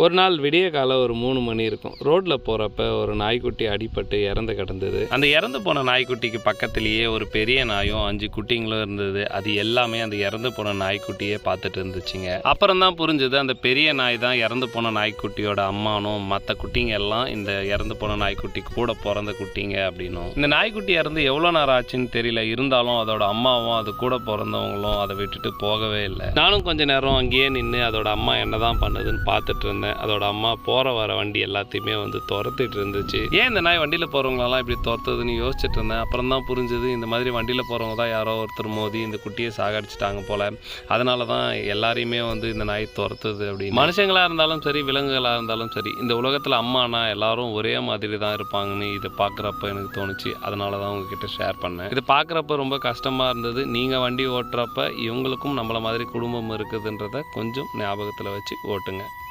ஒரு நாள் விடிய காலம் ஒரு 3 மணி இருக்கும். ரோட்டில் போகிறப்ப ஒரு நாய்க்குட்டி அடிபட்டு இறந்து கிடந்தது. அந்த இறந்து போன நாய்க்குட்டிக்கு பக்கத்துலேயே ஒரு பெரிய நாயும் 5 குட்டிங்களும் இருந்தது. அது எல்லாமே அந்த இறந்து போன நாய்க்குட்டியே பார்த்துட்டு இருந்துச்சுங்க. அப்புறம் தான் புரிஞ்சுது அந்த பெரிய நாய் தான் இறந்து போன நாய்க்குட்டியோட அம்மானும் மற்ற குட்டிங்க எல்லாம் இந்த இறந்து போன நாய்க்குட்டி கூட பிறந்த குட்டிங்க அப்படின்னும். இந்த நாய்க்குட்டி இறந்து எவ்வளோ நேரம் ஆச்சுன்னு தெரியல. இருந்தாலும் அதோட அம்மாவும் அது கூட பிறந்தவங்களும் அதை விட்டுட்டு போகவே இல்லை. நானும் கொஞ்ச நேரம் அங்கேயே நின்று அதோட அம்மா என்ன தான் பண்ணுதுன்னு பார்த்துட்டு இருந்தேன். அதோட அம்மா போற வர வண்டி எல்லாத்தையுமே துரத்திட்டு இருந்துச்சு. ஏன் இந்த நாய் வண்டியில் போறவங்களெல்லாம் இப்படி துரத்துதுன்னு யோசிச்சுட்டு இருந்தேன். அப்புறம் தான் புரிஞ்சது இந்த மாதிரி வண்டியில் போறவங்க தான் யாரோ ஒருத்தர் மோதி இந்த குட்டியை சாகடிச்சிட்டாங்க போல. அதனால தான் எல்லாரையுமே இந்த நாய் துரத்துது அப்படின்னு. மனுஷங்களா இருந்தாலும் சரி, விலங்குகளா இருந்தாலும் சரி, இந்த உலகத்தில் அம்மானா எல்லாரும் ஒரே மாதிரி தான் இருப்பாங்கன்னு இதை பார்க்குறப்ப எனக்கு தோணுச்சு. அதனால தான் உங்ககிட்ட ஷேர் பண்ணேன். இதை பார்க்குறப்ப ரொம்ப கஷ்டமா இருந்தது. நீங்கள் வண்டி ஓட்டுறப்ப இவங்களுக்கும் நம்மள மாதிரி குடும்பம் இருக்குதுன்றத கொஞ்சம் ஞாபகத்தில் வச்சு ஓட்டுங்க.